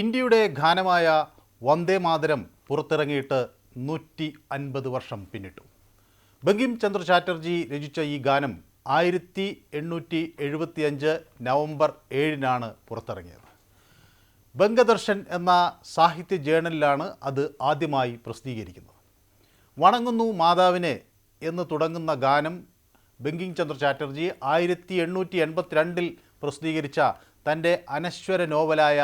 ഇന്ത്യയുടെ ഗാനമായ വന്ദേ മാതരം പുറത്തിറങ്ങിയിട്ട് 150 വർഷം പിന്നിട്ടു. ബങ്കിം ചന്ദ്ര ചാറ്റർജി രചിച്ച ഈ ഗാനം 1875 നവംബർ 7-നാണ് പുറത്തിറങ്ങിയത്. ബംഗദർശൻ എന്ന സാഹിത്യ ജേണലിലാണ് അത് ആദ്യമായി പ്രസിദ്ധീകരിക്കുന്നത്. വണങ്ങുന്നു മാതാവിനെ എന്ന് തുടങ്ങുന്ന ഗാനം ബങ്കിം ചന്ദ്ര ചാറ്റർജി 1882 പ്രസിദ്ധീകരിച്ച തൻ്റെ അനശ്വര നോവലായ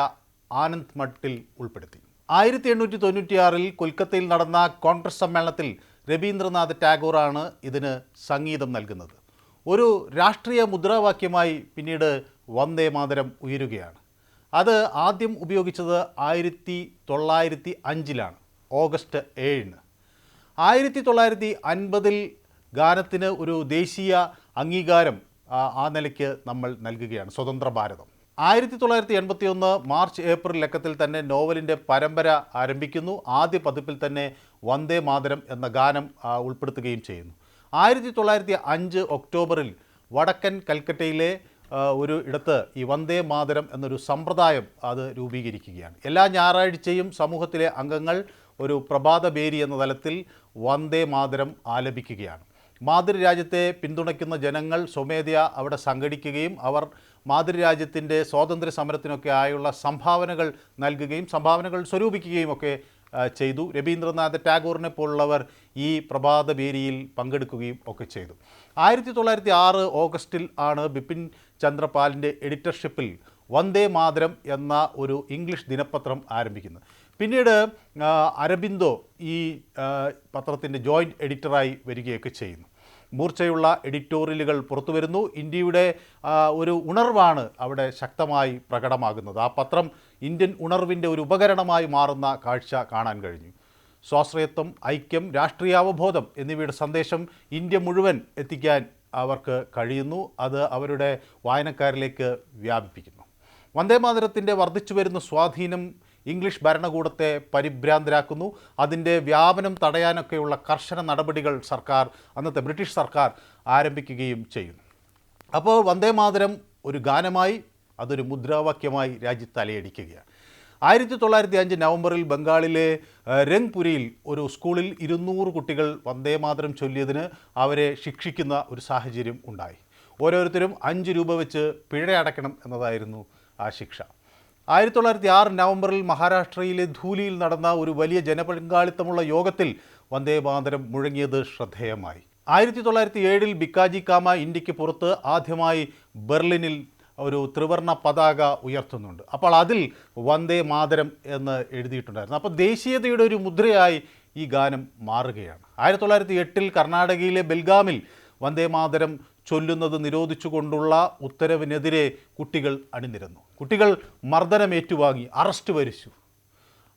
ആനന്ദ് മഠിൽ ഉൾപ്പെടുത്തി. 1896 കൊൽക്കത്തയിൽ നടന്ന കോൺഗ്രസ് സമ്മേളനത്തിൽ രവീന്ദ്രനാഥ് ടാഗോറാണ് ഇതിന് സംഗീതം നൽകുന്നത്. ഒരു രാഷ്ട്രീയ മുദ്രാവാക്യമായി പിന്നീട് വന്ദേ മാതരം ഉയരുകയാണ്. അത് ആദ്യം ഉപയോഗിച്ചത് 1905 ഓഗസ്റ്റ് 7-ന്. 1950 ഗാനത്തിന് ഒരു ദേശീയ അംഗീകാരം ആ നിലയ്ക്ക് നമ്മൾ നൽകുകയാണ്, സ്വതന്ത്ര ഭാരതം. 1981 മാർച്ച് ഏപ്രിൽ ലക്കത്തിൽ തന്നെ നോവലിൻ്റെ പരമ്പര ആരംഭിക്കുന്നു. ആദ്യ പതിപ്പിൽ തന്നെ വന്ദേ മാതരം എന്ന ഗാനം ഉൾപ്പെടുത്തുകയും ചെയ്യുന്നു. 1905 ഒക്ടോബറിൽ വടക്കൻ കൽക്കട്ടയിലെ ഒരു ഇടത്ത് ഈ വന്ദേ മാതരം എന്നൊരു സമ്പ്രദായം അത് രൂപീകരിക്കുകയാണ്. എല്ലാ ഞായറാഴ്ചയും സമൂഹത്തിലെ അംഗങ്ങൾ ഒരു പ്രഭാതബേരി എന്ന തലത്തിൽ വന്ദേ മാതരം ആലപിക്കുകയാണ്. മാതൃരാജ്യത്തെ പിന്തുണയ്ക്കുന്ന ജനങ്ങൾ സ്വമേധയാ അവിടെ സംഘടിക്കുകയും അവർ മാതൃരാജ്യത്തിൻ്റെ സ്വാതന്ത്ര്യ സമരത്തിനൊക്കെ ആയുള്ള സംഭാവനകൾ നൽകുകയും സംഭാവനകൾ സ്വരൂപിക്കുകയും ഒക്കെ ചെയ്തു. രവീന്ദ്രനാഥ് ടാഗോറിനെ പോലുള്ളവർ ഈ പ്രഭാതബേരിയിൽ പങ്കെടുക്കുകയും ഒക്കെ ചെയ്തു. 1906 ഓഗസ്റ്റിൽ ആണ് ബിപിൻ ചന്ദ്രപാലിൻ്റെ എഡിറ്റർഷിപ്പിൽ വന്ദേ മാതരം എന്ന ഒരു ഇംഗ്ലീഷ് ദിനപത്രം ആരംഭിക്കുന്നത്. പിന്നീട് അരബിന്ദോ ഈ പത്രത്തിൻ്റെ ജോയിൻറ്റ് എഡിറ്ററായി വരികയൊക്കെ ചെയ്യുന്നു. മൂർച്ചയുള്ള എഡിറ്റോറിയലുകൾ പുറത്തു വരുന്നു. ഇന്ത്യയുടെ ഒരു ഉണർവാണ് അവിടെ ശക്തമായി പ്രകടമാകുന്നത്. ആ പത്രം ഇന്ത്യൻ ഉണർവിൻ്റെ ഒരു ഉപകരണമായി മാറുന്ന കാഴ്ച കാണാൻ കഴിഞ്ഞു. സ്വാശ്രയത്വം, ഐക്യം, രാഷ്ട്രീയാവബോധം എന്നിവയുടെ സന്ദേശം ഇന്ത്യ മുഴുവൻ എത്തിക്കാൻ അവർക്ക് കഴിയുന്നു. അത് അവരുടെ വായനക്കാരിലേക്ക് വ്യാപിപ്പിക്കുന്നു. വന്ദേമാതരത്തിൻ്റെ വർദ്ധിച്ചു വരുന്ന സ്വാധീനം ഇംഗ്ലീഷ് ഭരണകൂടത്തെ പരിഭ്രാന്തരാക്കുന്നു. അതിൻ്റെ വ്യാപനം തടയാനൊക്കെയുള്ള കർശന നടപടികൾ അന്നത്തെ ബ്രിട്ടീഷ് സർക്കാർ ആരംഭിക്കുകയും ചെയ്യുന്നു. അപ്പോൾ വന്ദേ മാതരം ഒരു ഗാനമായി, അതൊരു മുദ്രാവാക്യമായി രാജ്യത്ത് അലയടിക്കുകയാണ്. 1905 നവംബറിൽ ബംഗാളിലെ രംഗ്പുരിയിൽ ഒരു സ്കൂളിൽ 200 കുട്ടികൾ വന്ദേ മാതരം ചൊല്ലിയതിന് അവരെ ശിക്ഷിക്കുന്ന ഒരു സാഹചര്യം ഉണ്ടായി. ഓരോരുത്തരും 5 രൂപ വെച്ച് പിഴ അടയ്ക്കണം എന്നതായിരുന്നു ആ ശിക്ഷ. 1906 നവംബറിൽ മഹാരാഷ്ട്രയിലെ ധൂലിയിൽ നടന്ന ഒരു വലിയ ജനപങ്കാളിത്തമുള്ള യോഗത്തിൽ വന്ദേ മാതരം മുഴങ്ങിയത് ശ്രദ്ധേയമായി. 1907 ബിക്കാജി കാമ ഇന്ത്യക്ക് പുറത്ത് ആദ്യമായി ബെർലിനിൽ ഒരു ത്രിവർണ്ണ പതാക ഉയർത്തുന്നുണ്ട്. അപ്പോൾ അതിൽ വന്ദേ മാതരം എന്ന് എഴുതിയിട്ടുണ്ടായിരുന്നു. അപ്പോൾ ദേശീയതയുടെ ഒരു മുദ്രയായി ഈ ഗാനം മാറുകയാണ്. 1908 കർണാടകയിലെ ബെൽഗാമിൽ വന്ദേ മാതരം ചൊല്ലുന്നത് നിരോധിച്ചുകൊണ്ടുള്ള ഉത്തരവിനെതിരെ കുട്ടികൾ അണിനിരന്നു. കുട്ടികൾ മർദ്ദനമേറ്റുവാങ്ങി, അറസ്റ്റ് വരിച്ചു.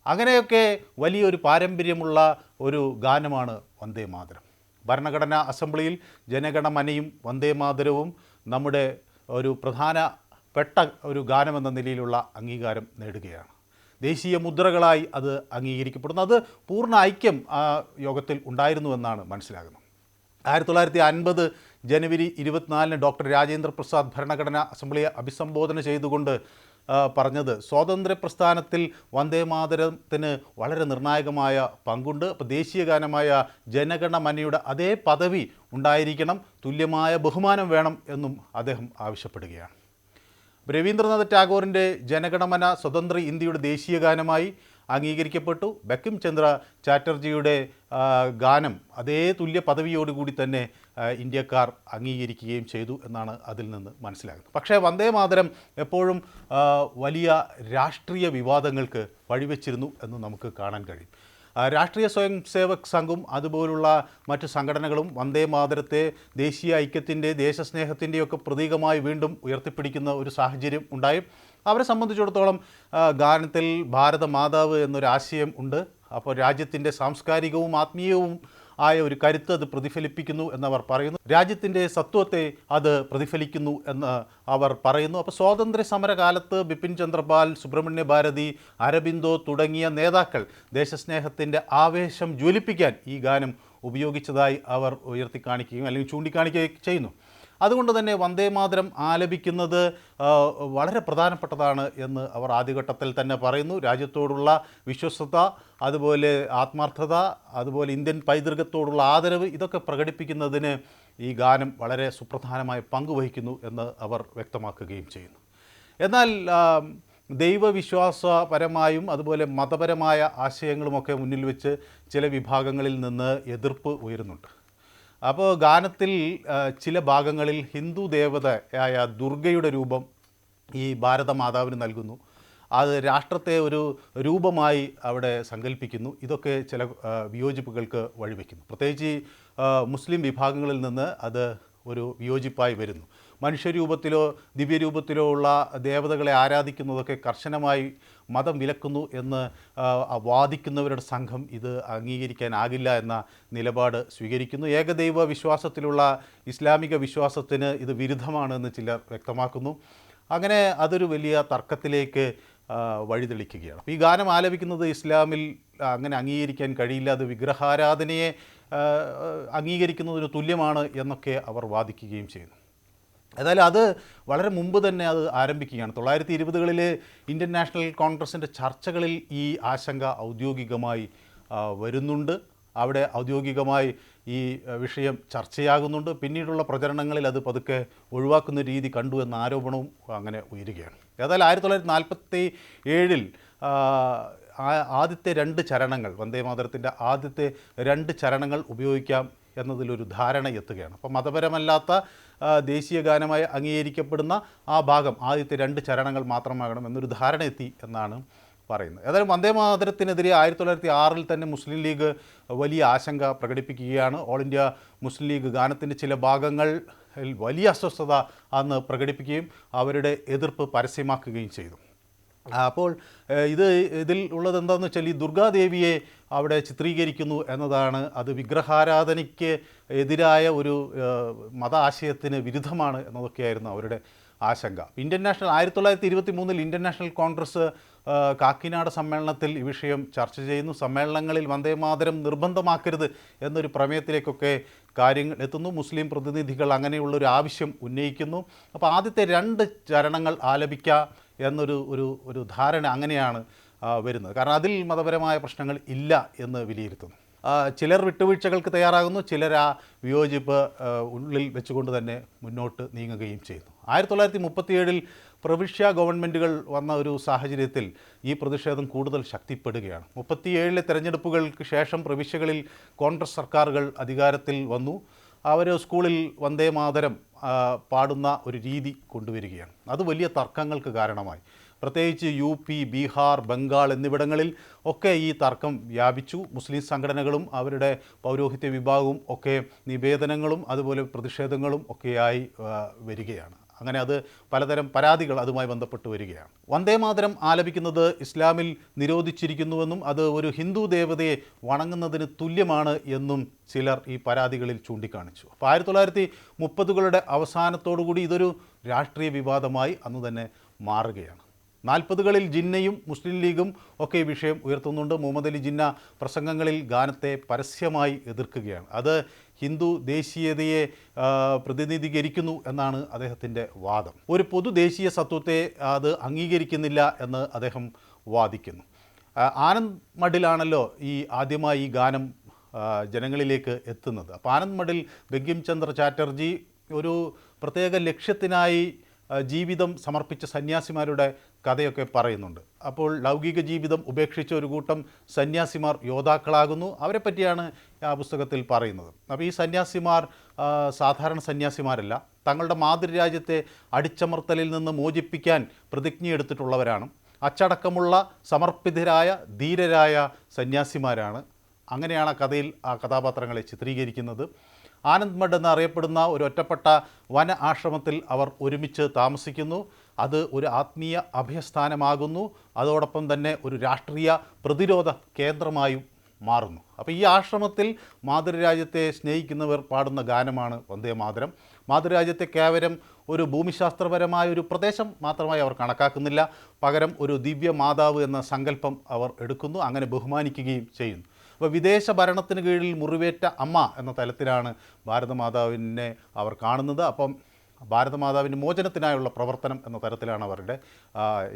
അങ്ങനെയൊക്കെ വലിയൊരു പാരമ്പര്യമുള്ള ഒരു ഗാനമാണ് വന്ദേ മാതരം. ഭരണഘടനാ അസംബ്ലിയിൽ ജനഗണമനയും വന്ദേ മാതരവും നമ്മുടെ ഒരു പ്രധാനപ്പെട്ട ഒരു ഗാനമെന്ന നിലയിലുള്ള അംഗീകാരം നേടുകയാണ്. ദേശീയ മുദ്രകളായി അത് അംഗീകരിക്കപ്പെടുന്നു. അത് പൂർണ്ണ ഐക്യം ആ യോഗത്തിൽ ഉണ്ടായിരുന്നുവെന്നാണ് മനസ്സിലാകുന്നത്. 1950 ജനുവരി 24 ഡോക്ടർ രാജേന്ദ്ര പ്രസാദ് ഭരണഘടനാ അസംബ്ലിയെ അഭിസംബോധന ചെയ്തുകൊണ്ട് പറഞ്ഞത്, സ്വാതന്ത്ര്യ പ്രസ്ഥാനത്തിൽ വന്ദേ മാതരത്തിന് വളരെ നിർണായകമായ പങ്കുണ്ട്. അപ്പോൾ ദേശീയ ഗാനമായ ജനഗണമനയുടെ അതേ പദവി ഉണ്ടായിരിക്കണം, തുല്യമായ ബഹുമാനം വേണം എന്നും അദ്ദേഹം ആവശ്യപ്പെടുകയാണ്. രവീന്ദ്രനാഥ് ടാഗോറിൻ്റെ ജനഗണമന സ്വതന്ത്ര ഇന്ത്യയുടെ ദേശീയ ഗാനമായി അംഗീകരിക്കപ്പെട്ടു. ബങ്കിം ചന്ദ്ര ചാറ്റർജിയുടെ ഗാനം അതേ തുല്യ പദവിയോടുകൂടി തന്നെ ഇന്ത്യക്കാർ അംഗീകരിക്കുകയും ചെയ്തു എന്നാണ് അതിൽ നിന്ന് മനസ്സിലാകുന്നത്. പക്ഷേ വന്ദേ മാതരം എപ്പോഴും വലിയ രാഷ്ട്രീയ വിവാദങ്ങൾക്ക് വഴിവെച്ചിരുന്നു എന്ന് നമുക്ക് കാണാൻ കഴിയും. രാഷ്ട്രീയ സ്വയം സേവക് സംഘും അതുപോലുള്ള മറ്റ് സംഘടനകളും വന്ദേ മാതരത്തെ ദേശീയ ഐക്യത്തിൻ്റെ, ദേശസ്നേഹത്തിൻ്റെയൊക്കെ പ്രതീകമായി വീണ്ടും ഉയർത്തിപ്പിടിക്കുന്ന ഒരു സാഹചര്യം ഉണ്ടായി. അവരെ സംബന്ധിച്ചിടത്തോളം ഗാനത്തിൽ ഭാരത മാതാവ് എന്നൊരാശയം ഉണ്ട്. അപ്പോൾ രാജ്യത്തിൻ്റെ സാംസ്കാരികവും ആത്മീയവും ആയ ഒരു കരുത്ത് അത് പ്രതിഫലിപ്പിക്കുന്നു എന്നവർ പറയുന്നു. രാജ്യത്തിൻ്റെ സത്വത്തെ അത് പ്രതിഫലിക്കുന്നു എന്ന് അവർ പറയുന്നു. അപ്പോൾ സ്വാതന്ത്ര്യ സമരകാലത്ത് ബിപിൻ ചന്ദ്രപാൽ, സുബ്രഹ്മണ്യ ഭാരതി, അരബിന്ദോ തുടങ്ങിയ നേതാക്കൾ ദേശസ്നേഹത്തിൻ്റെ ആവേശം ജ്വലിപ്പിക്കാൻ ഈ ഗാനം ഉപയോഗിച്ചതായി അവർ ഉയർത്തിക്കാണിക്കുകയും അല്ലെങ്കിൽ ചൂണ്ടിക്കാണിക്കുകയും ചെയ്യുന്നു. അതുകൊണ്ട് തന്നെ വന്ദേമാതരം ആലപിക്കുന്നത് വളരെ പ്രധാനപ്പെട്ടതാണ് എന്ന് അവർ ആദ്യഘട്ടത്തിൽ തന്നെ പറയുന്നു. രാജ്യത്തോടുള്ള വിശ്വസ്തത, അതുപോലെ ആത്മാർത്ഥത, അതുപോലെ ഇന്ത്യൻ പൈതൃകത്തോടുള്ള ആദരവ്, ഇതൊക്കെ പ്രകടിപ്പിക്കുന്നതിന് ഈ ഗാനം വളരെ സുപ്രധാനമായ പങ്ക് വഹിക്കുന്നു എന്ന് അവർ വ്യക്തമാക്കുകയും ചെയ്യുന്നു. എന്നാൽ ദൈവവിശ്വാസപരമായും അതുപോലെ മതപരമായ ആശയങ്ങളുമൊക്കെ മുന്നിൽ വെച്ച് ചില വിഭാഗങ്ങളിൽ നിന്ന് എതിർപ്പ് ഉയരുന്നുണ്ട്. അപ്പോൾ ഗാനത്തിൽ ചില ഭാഗങ്ങളിൽ ഹിന്ദു ദേവതയായ ദുർഗയുടെ രൂപം ഈ ഭാരതമാതാവിന് നൽകുന്നു. അത് രാഷ്ട്രത്തെ ഒരു രൂപമായി അവിടെ സങ്കല്പിക്കുന്നു. ഇതൊക്കെ ചില വിയോജിപ്പുകൾക്ക് വഴിവെക്കുന്നു. പ്രത്യേകിച്ച് മുസ്ലിം വിഭാഗങ്ങളിൽ നിന്ന് അത് ഒരു വിയോജിപ്പായി വരുന്നു. മനുഷ്യരൂപത്തിലോ ദിവ്യരൂപത്തിലോ ഉള്ള ദേവതകളെ ആരാധിക്കുന്നതൊക്കെ കർശനമായി മതം വിലക്കുന്നു എന്ന് വാദിക്കുന്നവരുടെ സംഘം ഇത് അംഗീകരിക്കാനാകില്ല എന്ന നിലപാട് സ്വീകരിക്കുന്നു. ഏകദൈവ വിശ്വാസത്തിലുള്ള ഇസ്ലാമിക വിശ്വാസത്തിന് ഇത് വിരുദ്ധമാണെന്ന് ചിലർ വ്യക്തമാക്കുന്നു. അങ്ങനെ അതൊരു വലിയ തർക്കത്തിലേക്ക് വഴിതെളിക്കുകയാണ്. ഈ ഗാനം ആലപിക്കുന്നത് ഇസ്ലാമിൽ അങ്ങനെ അംഗീകരിക്കാൻ കഴിയില്ല, അത് വിഗ്രഹാരാധനയെ അംഗീകരിക്കുന്നതിന് തുല്യമാണ് എന്നൊക്കെ അവർ വാദിക്കുകയും ചെയ്യുന്നു. ഏതായാലും അത് വളരെ മുമ്പ് തന്നെ അത് ആരംഭിക്കുകയാണ്. 1920കളിൽ ഇന്ത്യൻ നാഷണൽ കോൺഗ്രസിൻ്റെ ചർച്ചകളിൽ ഈ ആശങ്ക ഔദ്യോഗികമായി വരുന്നുണ്ട്. അവിടെ ഔദ്യോഗികമായി ഈ വിഷയം ചർച്ചയാകുന്നുണ്ട്. പിന്നീടുള്ള പ്രചരണങ്ങളിൽ അത് പതുക്കെ ഒഴിവാക്കുന്ന രീതി കണ്ടു എന്ന ആരോപണവും അങ്ങനെ ഉയരുകയാണ്. ഏതായാലും 1947 ആദ്യത്തെ 2 ചരണങ്ങൾ, വന്ദേമാതരത്തിൻ്റെ ആദ്യത്തെ 2 ചരണങ്ങൾ ഉപയോഗിക്കാം എന്നതിലൊരു ധാരണ എത്തുകയാണ്. അപ്പോൾ മതപരമല്ലാത്ത ദേശീയ ഗാനമായി അംഗീകരിക്കപ്പെടുന്ന ആ ഭാഗം ആദ്യത്തെ 2 ചരണങ്ങൾ മാത്രമാകണം എന്നൊരു ധാരണ എത്തി എന്നാണ് പറയുന്നത്. ഏതായാലും വന്ദേമാതരത്തിനെതിരെ 1906 തന്നെ മുസ്ലിം ലീഗ് വലിയ ആശങ്ക പ്രകടിപ്പിക്കുകയാണ്. ഓൾ ഇന്ത്യ മുസ്ലിം ലീഗ് ഗാനത്തിൻ്റെ ചില ഭാഗങ്ങളിൽ വലിയ അസ്വസ്ഥത അന്ന് പ്രകടിപ്പിക്കുകയും അവരുടെ എതിർപ്പ് പരസ്യമാക്കുകയും ചെയ്തു. അപ്പോൾ ഇതിൽ ഉള്ളത് എന്താണെന്ന് വെച്ചാൽ ഈ ദുർഗാദേവിയെ അവിടെ ചിത്രീകരിക്കുന്നു എന്നതാണ്. അത് വിഗ്രഹാരാധനയ്ക്ക് എതിരായ ഒരു മത ആശയത്തിന് വിരുദ്ധമാണ് എന്നതൊക്കെയായിരുന്നു അവരുടെ ആശങ്ക. Indian national 1923 Indian national Congress Kakinada സമ്മേളനത്തിൽ ഈ വിഷയം ചർച്ച ചെയ്യുന്നു. സമ്മേളനങ്ങളിൽ വന്ദേമാതരം നിർബന്ധമാക്കരുത് എന്നൊരു പ്രമേയത്തിലേക്കൊക്കെ കാര്യങ്ങൾ എത്തുന്നു. മുസ്ലിം പ്രതിനിധികൾ അങ്ങനെയുള്ളൊരു ആവശ്യം ഉന്നയിക്കുന്നു. അപ്പോൾ ആദ്യത്തെ 2 ചരണങ്ങൾ ആലപിക്കുക എന്നൊരു ധാരണ അങ്ങനെയാണ് വരുന്നത്. കാരണം അതിൽ മതപരമായ പ്രശ്നങ്ങൾ ഇല്ല എന്ന് വിലയിരുത്തുന്നു. ചിലർ വിട്ടുവീഴ്ചകൾക്ക് തയ്യാറാകുന്നു, ചിലർ ആ വിയോജിപ്പ് ഉള്ളിൽ വെച്ചുകൊണ്ട് തന്നെ മുന്നോട്ട് നീങ്ങുകയും ചെയ്യുന്നു. 1937 പ്രവിശ്യ ഗവൺമെൻറ്റുകൾ വന്ന ഒരു സാഹചര്യത്തിൽ ഈ പ്രതിഷേധം കൂടുതൽ ശക്തിപ്പെടുകയാണ്. 37 തെരഞ്ഞെടുപ്പുകൾക്ക് ശേഷം പ്രവിശ്യകളിൽ കോൺഗ്രസ് സർക്കാരുകൾ അധികാരത്തിൽ വന്നു. അവർ സ്കൂളിൽ വന്ദേമാതരം പാടുന്ന ഒരു രീതി കൊണ്ടുവരികയാണ്. അത് വലിയ തർക്കങ്ങൾക്ക് കാരണമായി. പ്രത്യേകിച്ച് UP, ബീഹാർ, ബംഗാൾ എന്നിവിടങ്ങളിൽ ഒക്കെ ഈ തർക്കം വ്യാപിച്ചു. മുസ്ലിം സംഘടനകളും അവരുടെ പൗരോഹിത്യ വിഭാഗവും ഒക്കെ നിവേദനങ്ങളും അതുപോലെ പ്രതിഷേധങ്ങളും ഒക്കെയായി വരികയാണ്. അങ്ങനെ അത് പലതരം പരാതികൾ അതുമായി ബന്ധപ്പെട്ട് വരികയാണ്. വന്ദേമാതരം ആലപിക്കുന്നത് ഇസ്ലാമിൽ നിരോധിച്ചിരിക്കുന്നുവെന്നും അത് ഒരു ഹിന്ദു ദേവതയെ വണങ്ങുന്നതിന് തുല്യമാണ് എന്നും ചിലർ ഈ പരാതികളിൽ ചൂണ്ടിക്കാണിച്ചു. അപ്പോൾ 1930കളുടെ അവസാനത്തോടുകൂടി ഇതൊരു രാഷ്ട്രീയ വിവാദമായി അന്ന് തന്നെ മാറുകയാണ്. 40കളിൽ ജിന്നയും മുസ്ലിം ലീഗും ഒക്കെ ഈ വിഷയം ഉയർത്തുന്നുണ്ട്. മുഹമ്മദ് അലി ജിന്ന പ്രസംഗങ്ങളിൽ ഗാനത്തെ പരസ്യമായി എതിർക്കുകയാണ്. അത് ഹിന്ദു ദേശീയതയെ പ്രതിനിധീകരിക്കുന്നു എന്നാണ് അദ്ദേഹത്തിൻ്റെ വാദം. ഒരു പൊതുദേശീയ സത്വത്തെ അത് അംഗീകരിക്കുന്നില്ല എന്ന് അദ്ദേഹം വാദിക്കുന്നു. ആനന്ദ് മഠിലാണല്ലോ ആദ്യമായി ഈ ഗാനം ജനങ്ങളിലേക്ക് എത്തുന്നത്. അപ്പോൾ ആനന്ദ് മഠിൽ ബങ്കിം ചന്ദ്ര ചാറ്റർജി ഒരു പ്രത്യേക ലക്ഷ്യത്തിനായി ജീവിതം സമർപ്പിച്ച സന്യാസിമാരുടെ കഥയൊക്കെ പറയുന്നുണ്ട്. അപ്പോൾ ലൗകിക ജീവിതം ഉപേക്ഷിച്ച ഒരു കൂട്ടം സന്യാസിമാർ യോദ്ധാക്കളാകുന്നു. അവരെ പറ്റിയാണ് ആ പുസ്തകത്തിൽ പറയുന്നത്. അപ്പോൾ ഈ സന്യാസിമാർ സാധാരണ സന്യാസിമാരല്ല, തങ്ങളുടെ മാതൃരാജ്യത്തെ അടിച്ചമർത്തലിൽ നിന്ന് മോചിപ്പിക്കാൻ പ്രതിജ്ഞയെടുത്തിട്ടുള്ളവരാണ്. അച്ചടക്കമുള്ള സമർപ്പിതരായ ധീരരായ സന്യാസിമാരാണ്. അങ്ങനെയാണ് കഥയിൽ ആ കഥാപാത്രങ്ങളെ ചിത്രീകരിക്കുന്നത്. ആനന്ദ് മഠ് എന്നറിയപ്പെടുന്ന ഒരു ഒറ്റപ്പെട്ട വന ആശ്രമത്തിൽ അവർ ഒരുമിച്ച് താമസിക്കുന്നു. അത് ഒരു ആത്മീയ അഭയസ്ഥാനമാകുന്നു. അതോടൊപ്പം തന്നെ ഒരു രാഷ്ട്രീയ പ്രതിരോധ കേന്ദ്രമായും മാറുന്നു. അപ്പോൾ ഈ ആശ്രമത്തിൽ മാതൃരാജ്യത്തെ സ്നേഹിക്കുന്നവർ പാടുന്ന ഗാനമാണ് വന്ദേമാതരം. മാതൃരാജ്യത്തെ കേവലം ഒരു ഭൂമിശാസ്ത്രപരമായ ഒരു പ്രദേശം മാത്രമായി അവർ കണക്കാക്കുന്നില്ല. പകരം ഒരു ദിവ്യ മാതാവ് എന്ന സങ്കല്പം അവർ എടുക്കുന്നു, അങ്ങനെ ബഹുമാനിക്കുകയും ചെയ്യുന്നു. അപ്പോൾ വിദേശ ഭരണത്തിന് കീഴിൽ മുറിവേറ്റ അമ്മ എന്ന തലത്തിലാണ് ഭാരതമാതാവിനെ അവർ കാണുന്നത്. അപ്പം ഭാരതമാതാവിൻ്റെ മോചനത്തിനായുള്ള പ്രവർത്തനം എന്ന തരത്തിലാണ് അവരുടെ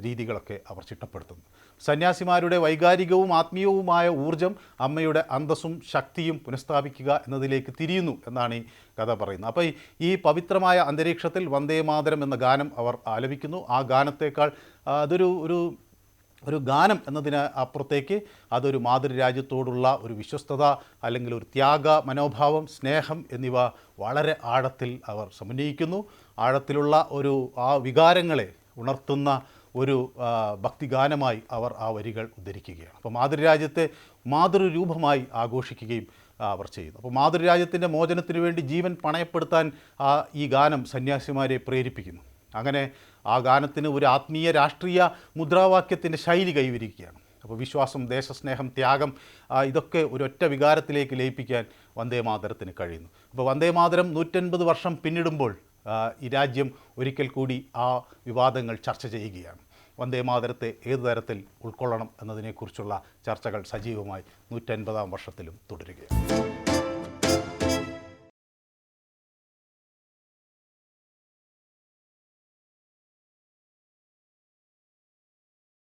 രീതികളൊക്കെ അവർ ചിട്ടപ്പെടുത്തുന്നത്. സന്യാസിമാരുടെ വൈകാരികവും ആത്മീയവുമായ ഊർജം അമ്മയുടെ അന്തസ്സും ശക്തിയും പുനഃസ്ഥാപിക്കുക എന്നതിലേക്ക് തിരിയുന്നു എന്നാണ് ഈ കഥ പറയുന്നത്. അപ്പോൾ ഈ പവിത്രമായ അന്തരീക്ഷത്തിൽ വന്ദേ മാതരം എന്ന ഗാനം അവർ ആലപിക്കുന്നു. ആ ഗാനത്തേക്കാൾ ഒരു ഗാനം എന്നതിന് അപ്പുറത്തേക്ക് അതൊരു മാതൃരാജ്യത്തോടുള്ള ഒരു വിശ്വസ്തത, അല്ലെങ്കിൽ ഒരു ത്യാഗ മനോഭാവം, സ്നേഹം എന്നിവ വളരെ ആഴത്തിൽ അവർ സമന്വയിക്കുന്നു. ആഴത്തിലുള്ള ആ വികാരങ്ങളെ ഉണർത്തുന്ന ഒരു ഭക്തിഗാനമായി അവർ ആ വരികൾ ഉദ്ധരിക്കുകയാണ്. അപ്പോൾ മാതൃരാജ്യത്തെ മാതൃരൂപമായി ആഘോഷിക്കുകയും അവർ ചെയ്യുന്നു. അപ്പോൾ മാതൃരാജ്യത്തിൻ്റെ മോചനത്തിനു വേണ്ടി ജീവൻ പണയപ്പെടുത്താൻ ഈ ഗാനം സന്യാസിമാരെ പ്രേരിപ്പിക്കുന്നു. അങ്ങനെ ആ ഗാനത്തിന് ഒരു ആത്മീയ രാഷ്ട്രീയ മുദ്രാവാക്യത്തിൻ്റെ ശൈലി കൈവരിക്കുകയാണ്. അപ്പോൾ വിശ്വാസം, ദേശസ്നേഹം, ത്യാഗം ഇതൊക്കെ ഒരൊറ്റ വികാരത്തിലേക്ക് ലയിപ്പിക്കാൻ വന്ദേ മാതരത്തിന് കഴിയുന്നു. അപ്പോൾ വന്ദേ മാതരം 150 വർഷം പിന്നിടുമ്പോൾ ഈ രാജ്യം ഒരിക്കൽ കൂടി ആ വിവാദങ്ങൾ ചർച്ച ചെയ്യുകയാണ്. വന്ദേ മാതരത്തെ ഏതു തരത്തിൽ ഉൾക്കൊള്ളണം എന്നതിനെക്കുറിച്ചുള്ള ചർച്ചകൾ സജീവമായി 150-ാം വർഷത്തിലും തുടരുകയാണ്.